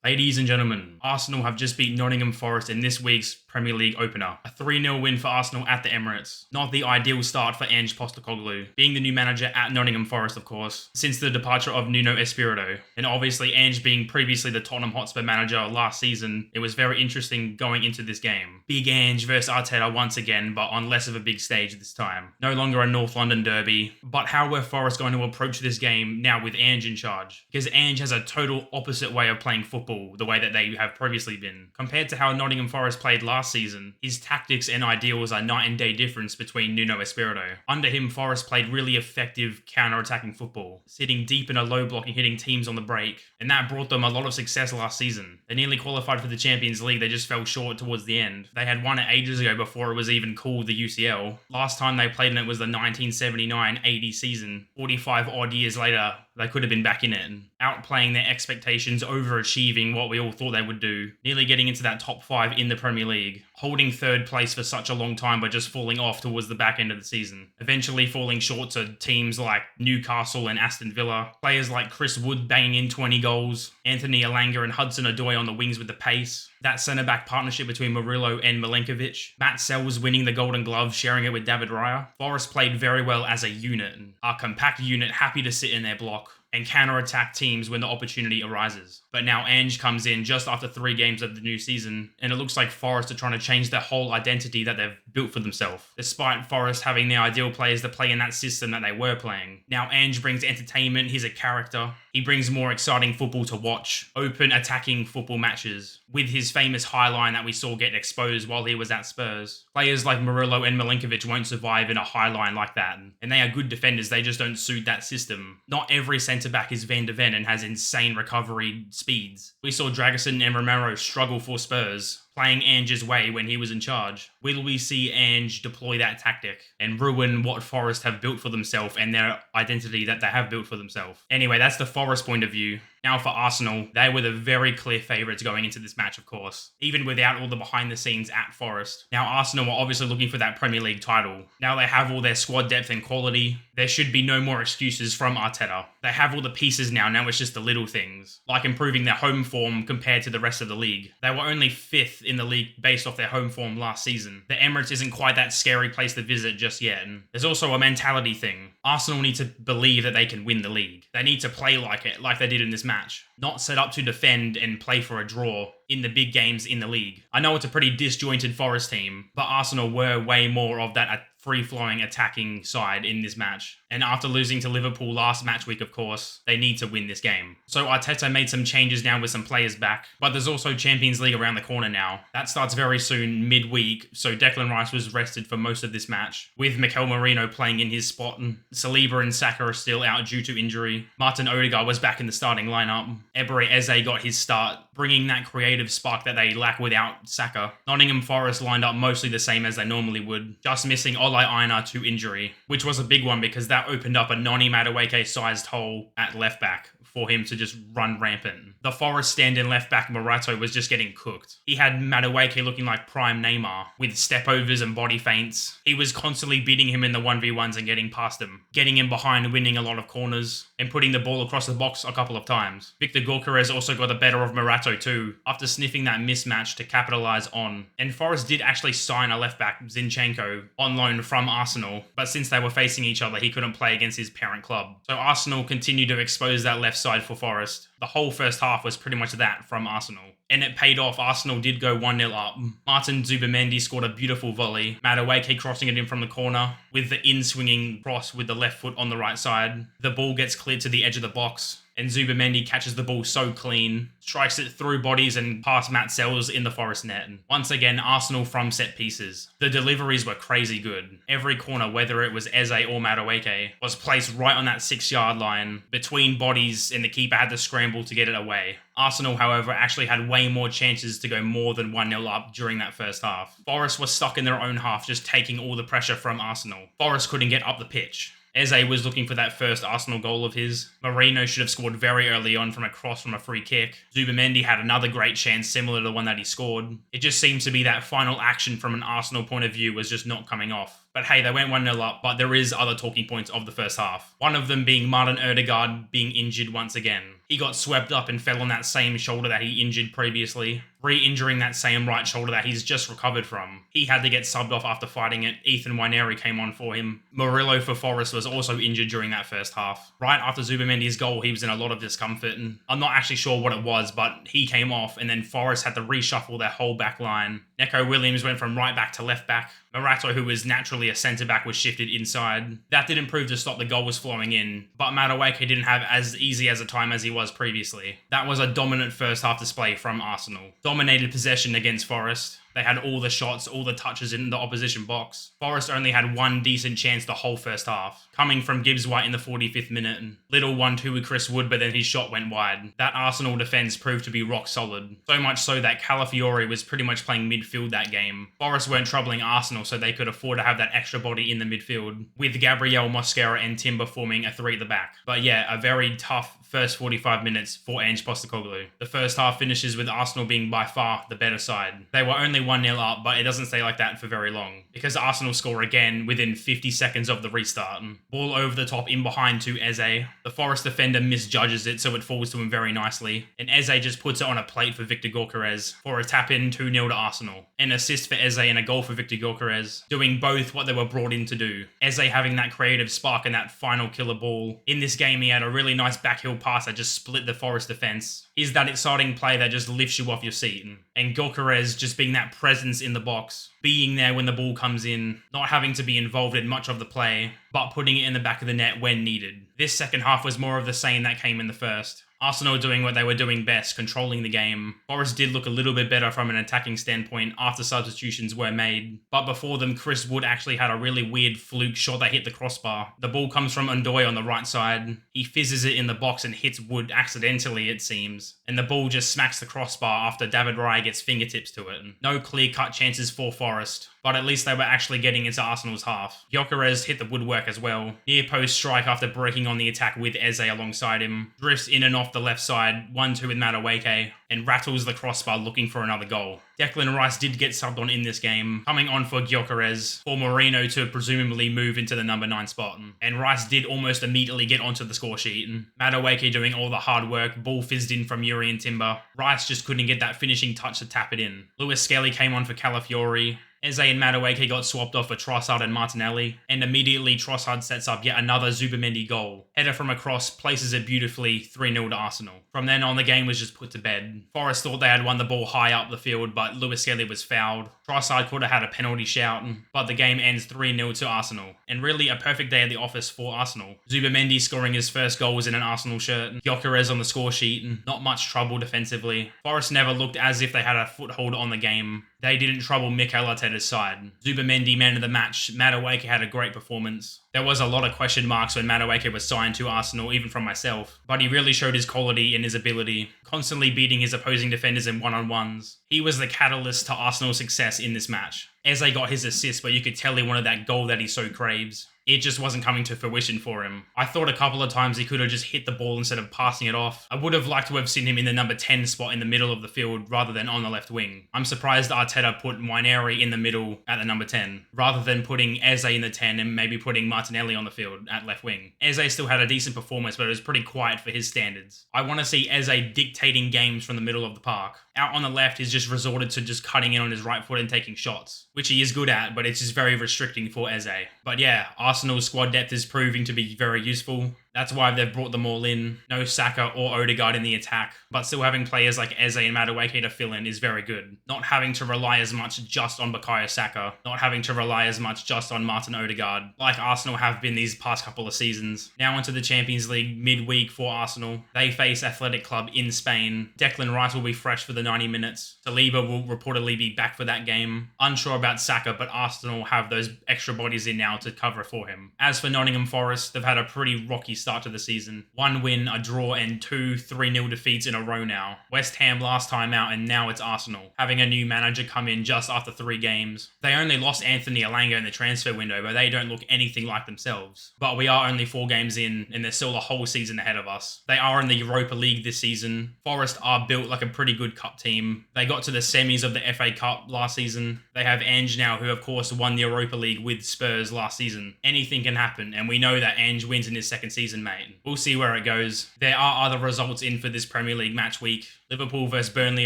Ladies and gentlemen, Arsenal have just beat Nottingham Forest in this week's Premier League opener. A 3-0 win for Arsenal at the Emirates. Not the ideal start for Ange Postecoglou, being the new manager at Nottingham Forest, of course, since the departure of Nuno Espirito. And obviously, Ange being previously the Tottenham Hotspur manager last season, it was very interesting going into this game. Big Ange versus Arteta once again, but on less of a big stage this time. No longer a North London derby, but how were Forest going to approach this game now with Ange in charge? Because Ange has a total opposite way of playing football, the way that they have previously been. Compared to how Nottingham Forest played last season, his tactics and ideals are night and day difference between Nuno Espirito. Under him, Forest played really effective counter-attacking football, sitting deep in a low block and hitting teams on the break, and that brought them a lot of success last season. They nearly qualified for the Champions League, they just fell short towards the end. They had won it ages ago before it was even called the UCL. Last time they played in it was the 1979-80 season. 45 odd years later, they could have been back in it, outplaying their expectations, overachieving what we all thought they would do, nearly getting into that top 5 in the Premier League, holding third place for such a long time but just falling off towards the back end of the season, eventually falling short to teams like Newcastle and Aston Villa, players like Chris Wood banging in 20 goals, Anthony Elanga and Hudson-Odoi on the wings with the pace, that centre-back partnership between Murillo and Milenkovic, Matt Sells winning the Golden Glove, sharing it with David Raya. Forest played very well as a unit, a compact unit happy to sit in their block and counter-attack teams when the opportunity arises. But now Ange comes in just after 3 games of the new season, and it looks like Forest are trying to change their whole identity that they've built for themselves, despite Forest having the ideal players to play in that system that they were playing. Now Ange brings entertainment, he's a character, he brings more exciting football to watch, open attacking football matches, with his famous high line that we saw get exposed while he was at Spurs. Players like Murillo and Milenkovic won't survive in a high line like that, and they are good defenders, they just don't suit that system. Not every centre-back is Van de Ven and has insane recovery speeds. We saw Dragusin and Romero struggle for Spurs, playing Ange's way when he was in charge. Will we see Ange deploy that tactic and ruin what Forest have built for themselves and their identity that they have built for themselves? Anyway, that's the Forest point of view. Now for Arsenal, they were the very clear favourites going into this match, of course, even without all the behind the scenes at Forest. Now Arsenal were obviously looking for that Premier League title. Now they have all their squad depth and quality. There should be no more excuses from Arteta. They have all the pieces now it's just the little things, like improving their home form compared to the rest of the league. They were only 5th in the league based off their home form last season. The Emirates isn't quite that scary place to visit just yet, and there's also a mentality thing. Arsenal need to believe that they can win the league. They need to play like it, like they did in this match. Not set up to defend and play for a draw in the big games in the league. I know it's a pretty disjointed Forest team, but Arsenal were way more of that free-flowing attacking side in this match. And after losing to Liverpool last match week, of course, they need to win this game. So Arteta made some changes now with some players back, but there's also Champions League around the corner now. That starts very soon, midweek, so Declan Rice was rested for most of this match, with Mikel Merino playing in his spot. Saliba and Saka are still out due to injury. Martin Odegaard was back in the starting lineup. Ebery Eze got his start, bringing that creative spark that they lack without Saka. Nottingham Forest lined up mostly the same as they normally would, just missing Ole Aina to injury, which was a big one because that opened up a Noni Madueke-sized hole at left back for him to just run rampant. The Forest stand-in left back Morato was just getting cooked. He had Madueke looking like prime Neymar, with step-overs and body feints. He was constantly beating him in the 1v1s and getting past him, getting him behind, winning a lot of corners, and putting the ball across the box a couple of times. Victor Gyorkerez also got the better of Morato too, after sniffing that mismatch to capitalise on. And Forest did actually sign a left-back, Zinchenko, on loan from Arsenal, but since they were facing each other, he couldn't play against his parent club. So Arsenal continued to expose that left side for Forest. The whole first half was pretty much that from Arsenal. And it paid off. Arsenal did go 1-0 up. Martin Zubimendi scored a beautiful volley. Madueke crossing it in from the corner with the in-swinging cross with the left foot on the right side. The ball gets cleared to the edge of the box, and Zubimendi catches the ball so clean, strikes it through bodies and past Matt Sells in the Forest net. Once again, Arsenal from set pieces. The deliveries were crazy good. Every corner, whether it was Eze or Madueke, was placed right on that 6-yard line between bodies, and the keeper had to scramble to get it away. Arsenal, however, actually had way more chances to go more than 1-0 up during that first half. Forest was stuck in their own half, just taking all the pressure from Arsenal. Forest couldn't get up the pitch. Eze was looking for that first Arsenal goal of his. Merino should have scored very early on from a cross from a free kick. Zubimendi had another great chance similar to the one that he scored. It just seems to be that final action from an Arsenal point of view was just not coming off. But hey, they went 1-0 up, but there is other talking points of the first half. One of them being Martin Odegaard being injured once again. He got swept up and fell on that same shoulder that he injured previously, re-injuring that same right shoulder that he's just recovered from. He had to get subbed off after fighting it. Ethan Wyneri came on for him. Murillo for Forest was also injured during that first half. Right after Zubimendi's goal, he was in a lot of discomfort, and I'm not actually sure what it was, but he came off, and then Forest had to reshuffle their whole back line. Neko Williams went from right back to left back. Marato, who was naturally a centre-back, was shifted inside. That didn't prove to stop the goal was flowing in, but Madueke didn't have as easy as a time as he was previously. That was a dominant first half display from Arsenal. Dominated possession against Forest. They had all the shots, all the touches in the opposition box. Forest only had one decent chance the whole first half, coming from Gibbs White in the 45th minute. Little 1-2 with Chris Wood, but then his shot went wide. That Arsenal defence proved to be rock solid. So much so that Calafiori was pretty much playing midfield that game. Forest weren't troubling Arsenal, so they could afford to have that extra body in the midfield, with Gabriel, Mosquera and Timber forming a three at the back. But yeah, a very tough first 45 minutes for Ange Postecoglou. The first half finishes with Arsenal being by far the better side. They were only 1-0 up, but it doesn't stay like that for very long, because Arsenal score again within 50 seconds of the restart. Ball over the top in behind to Eze. The Forest defender misjudges it, so it falls to him very nicely, and Eze just puts it on a plate for Victor Gyorkerez for a tap-in 2-0 to Arsenal. An assist for Eze and a goal for Victor Gyorkerez, doing both what they were brought in to do. Eze having that creative spark and that final killer ball. In this game, he had a really nice backheel pass that just split the Forest defence. He's that exciting play that just lifts you off your seat. And Gyorkerez just being that presence in the box, being there when the ball comes in, not having to be involved in much of the play, but putting it in the back of the net when needed. This second half was more of the same that came in the first. Arsenal doing what they were doing best, controlling the game. Forest did look a little bit better from an attacking standpoint after substitutions were made, but before them, Chris Wood actually had a really weird fluke shot that hit the crossbar. The ball comes from Ndoye on the right side. He fizzes it in the box and hits Wood accidentally, it seems, and the ball just smacks the crossbar after David Raya gets fingertips to it. No clear-cut chances for Forest, but at least they were actually getting into Arsenal's half. Gyorkerez hit the woodwork as well. Near post strike after breaking on the attack with Eze alongside him. Drifts in and off the left side, 1-2 with Madueke, and rattles the crossbar looking for another goal. Declan Rice did get subbed on in this game, coming on for Gyorkerez, for Moreno to presumably move into the number 9 spot. And Rice did almost immediately get onto the score sheet. Madueke doing all the hard work, ball fizzed in from Yuri and Timber. Rice just couldn't get that finishing touch to tap it in. Lewis Skelly came on for Calafiori. Eze and Madueke got swapped off for Trossard and Martinelli, and immediately Trossard sets up yet another Zubimendi goal. Header from across, places it beautifully, 3-0 to Arsenal. From then on, the game was just put to bed. Forest thought they had won the ball high up the field, but Lewis Skelly was fouled. Trossard could have had a penalty shout, but the game ends 3-0 to Arsenal. And really a perfect day at the office for Arsenal. Zubimendi scoring his first goal was in an Arsenal shirt. Gyorkerez on the score sheet, not much trouble defensively. Forest never looked as if they had a foothold on the game. They didn't trouble Mikel Arteta's side. Zubimendi, man of the match. Madueke had a great performance. There was a lot of question marks when Madueke was signed to Arsenal, even from myself, but he really showed his quality and his ability, constantly beating his opposing defenders in one-on-ones. He was the catalyst to Arsenal's success in this match. Eze got his assist, but you could tell he wanted that goal that he so craves. It just wasn't coming to fruition for him. I thought a couple of times he could have just hit the ball instead of passing it off. I would have liked to have seen him in the number 10 spot in the middle of the field rather than on the left wing. I'm surprised Arteta put Wyneri in the middle at the number 10, rather than putting Eze in the 10 and maybe putting Martinelli on the field at left wing. Eze still had a decent performance, but it was pretty quiet for his standards. I want to see Eze dictating games from the middle of the park. Out on the left, he's just resorted to just cutting in on his right foot and taking shots, which he is good at, but it's just very restricting for Eze. But yeah, Arsenal's squad depth is proving to be very useful. That's why they've brought them all in. No Saka or Odegaard in the attack, but still having players like Eze and Madueke to fill in is very good. Not having to rely as much just on Bukayo Saka, not having to rely as much just on Martin Odegaard, like Arsenal have been these past couple of seasons. Now into the Champions League midweek for Arsenal. They face Athletic Club in Spain. Declan Rice will be fresh for the 90 minutes. Saliba will reportedly be back for that game. Unsure about Saka, but Arsenal have those extra bodies in now to cover for him. As for Nottingham Forest, they've had a pretty rocky start to the season. 1 win, a draw, and 2 3-0 defeats in a row now. West Ham last time out, and now it's Arsenal, having a new manager come in just after 3 games. They only lost Anthony Elanga in the transfer window, but they don't look anything like themselves. But we are only 4 games in, and there's still a whole season ahead of us. They are in the Europa League this season. Forest are built like a pretty good cup team. They got to the semis of the FA Cup last season. They have Ange now, who of course won the Europa League with Spurs last season. Anything can happen, and we know that Ange wins in his second season season, mate. We'll see where it goes. There are other results in for this Premier League match week. Liverpool versus Burnley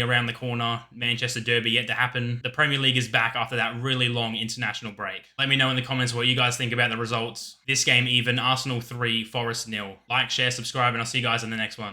around the corner. Manchester Derby yet to happen. The Premier League is back after that really long international break. Let me know in the comments what you guys think about the results. This game even, Arsenal 3, Forest 0. Like, share, subscribe, and I'll see you guys in the next one.